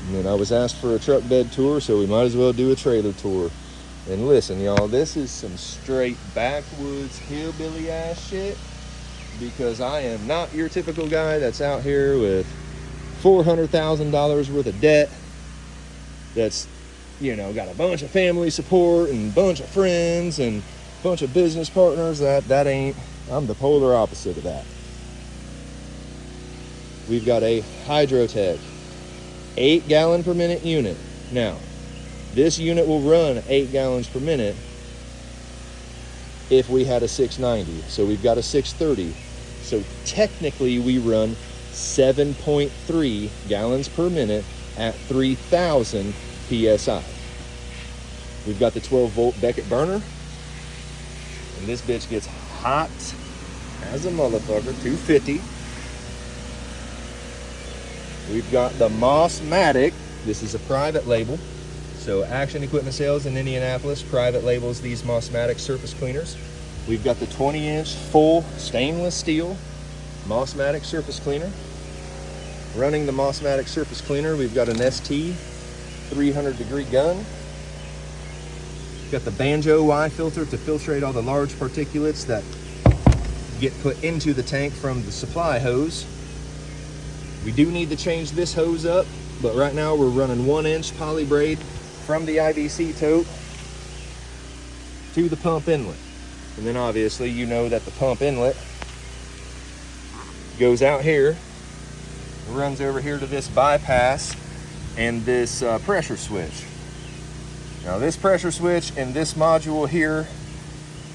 And then I was asked for a truck bed tour, so we might as well do a trailer tour. And listen, y'all, this is some straight backwoods hillbilly ass shit, because I am not your typical guy that's out here with $400,000 worth of debt, that's, you know, got a bunch of family support and a bunch of friends and a bunch of business partners. That ain't, I'm the polar opposite of that. We've got a Hydrotech 8 gallon per minute unit. Now, this unit will run 8 gallons per minute if we had a 690. So we've got a 630. So technically we run 7.3 gallons per minute at 3,000 PSI. We've got the 12 volt Beckett burner. And this bitch gets hot as a motherfucker, 250. We've got the Mossmatic. This is a private label. So Action Equipment Sales in Indianapolis private labels these Mossmatic surface cleaners. We've got the 20-inch full stainless steel Mossmatic surface cleaner. Running the Mossmatic surface cleaner, we've got an ST 300 degree gun. We've got the Banjo Y filter to filtrate all the large particulates that get put into the tank from the supply hose. We do need to change this hose up, but right now we're running 1-inch poly braid from the IBC tote to the pump inlet. And then obviously you know that the pump inlet goes out here, runs over here to this bypass and this pressure switch. Now this pressure switch and this module here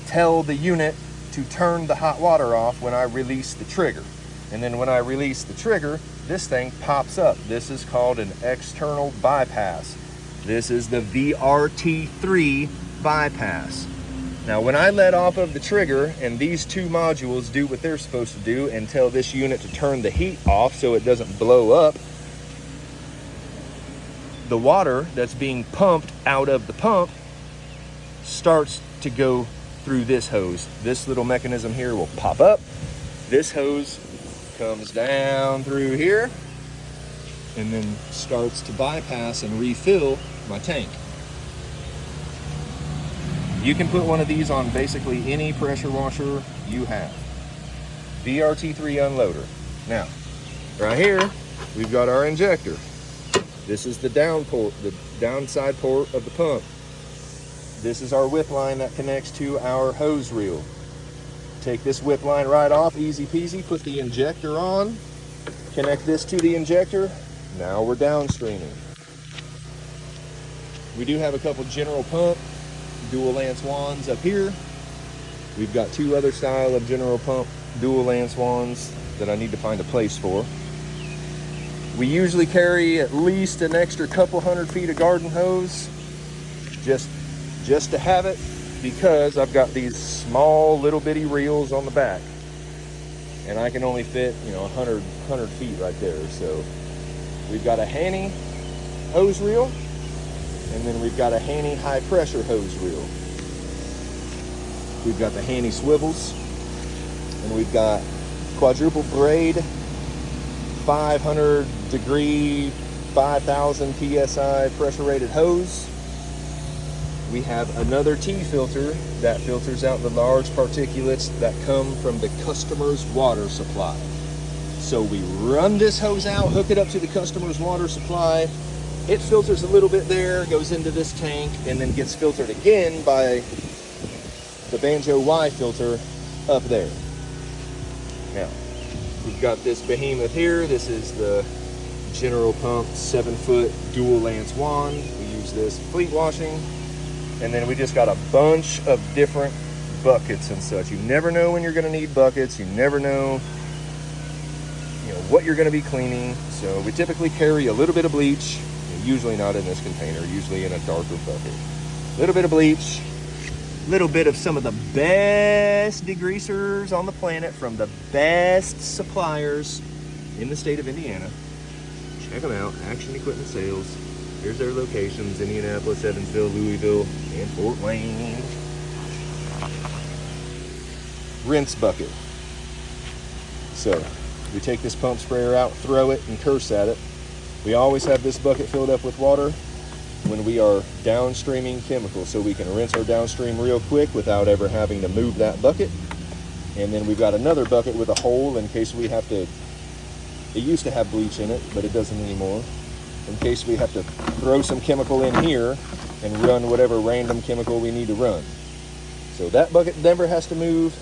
tell the unit to turn the hot water off when I release the trigger. And then when I release the trigger, this thing pops up. This is called an external bypass. This is the VRT3 bypass. Now when I let off of the trigger and these two modules do what they're supposed to do and tell this unit to turn the heat off so it doesn't blow up, the water that's being pumped out of the pump starts to go through this hose. This little mechanism here will pop up. This hose comes down through here and then starts to bypass and refill my tank. You can put one of these on basically any pressure washer you have. VRT3 unloader. Now, right here, we've got our injector. This is the downside port of the pump. This is our whip line that connects to our hose reel. Take this whip line right off, easy peasy, put the injector on, connect this to the injector. Now we're downstreaming. We do have a couple General Pump dual lance wands up here. We've got two other style of General Pump dual lance wands that I need to find a place for. We usually carry at least an extra couple 100 feet of garden hose just to have it, because I've got these small little bitty reels on the back and I can only fit, you know, 100 feet right there. So we've got a Hanny hose reel, and then we've got a Hanny high pressure hose reel. We've got the Hanny swivels, and we've got quadruple braid 500 degree 5000 PSI pressure rated hose. We have another T filter that filters out the large particulates that come from the customer's water supply. So we run this hose out, hook it up to the customer's water supply. It filters a little bit there, goes into this tank, and then gets filtered again by the Banjo Y filter up there. Now, we've got this behemoth here. This is the General Pump 7-foot dual lance wand. We use this fleet washing. And then we just got a bunch of different buckets and such. You never know when you're gonna need buckets. You never know, you know, what you're gonna be cleaning. So we typically carry a little bit of bleach, usually not in this container, usually in a darker bucket. A little bit of bleach, a little bit of some of the best degreasers on the planet from the best suppliers in the state of Indiana. Check them out, Action Equipment Sales. Here's their locations: Indianapolis, Evansville, Louisville, and Fort Wayne. Rinse bucket. So we take this pump sprayer out, throw it, and curse at it. We always have this bucket filled up with water when we are downstreaming chemicals, so we can rinse our downstream real quick without ever having to move that bucket. And then we've got another bucket with a hole in case we have to, it used to have bleach in it, but it doesn't anymore, in case we have to throw some chemical in here and run whatever random chemical we need to run. So that bucket never has to move.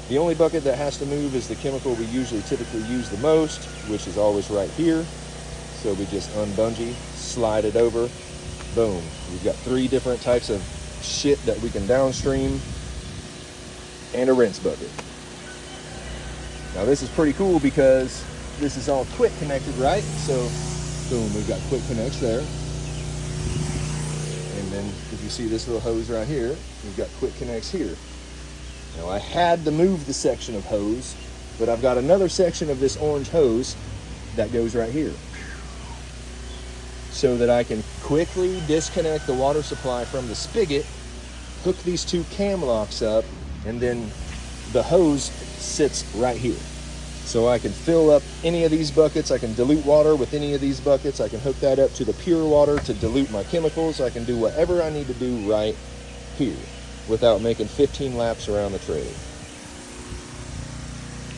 The only bucket that has to move is the chemical we typically use the most, which is always right here. So we just unbungee, slide it over, boom. We've got 3 different types of shit that we can downstream and a rinse bucket. Now this is pretty cool because this is all quick connected, right? So boom, we've got quick connects there. And then if you see this little hose right here, we've got quick connects here. Now I had to move the section of hose, but I've got another section of this orange hose that goes right here, so that I can quickly disconnect the water supply from the spigot, hook these 2 cam locks up, and then the hose sits right here. So I can fill up any of these buckets, I can dilute water with any of these buckets, I can hook that up to the pure water to dilute my chemicals, I can do whatever I need to do right here without making 15 laps around the trailer.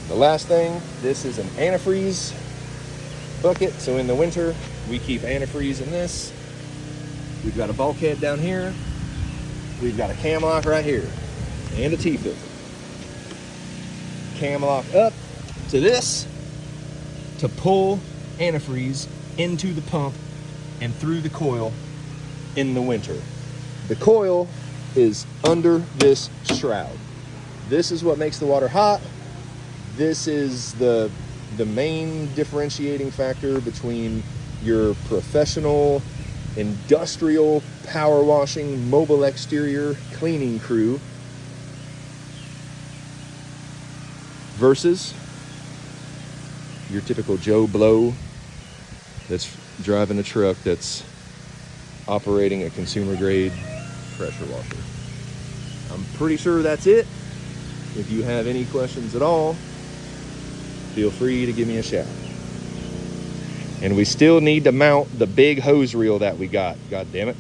The last thing, this is an antifreeze bucket, so in the winter we keep antifreeze in this. We've got a bulkhead down here, we've got a cam lock right here, and a T-filter. Cam lock up to this to pull antifreeze into the pump and through the coil in the winter. The coil is under this shroud. This is what makes the water hot. This is the main differentiating factor between your professional, industrial, power washing, mobile exterior cleaning crew versus your typical Joe Blow that's driving a truck that's operating a consumer grade pressure washer. I'm pretty sure that's it. If you have any questions at all, feel free to give me a shout. And we still need to mount the big hose reel that we got. God damn it.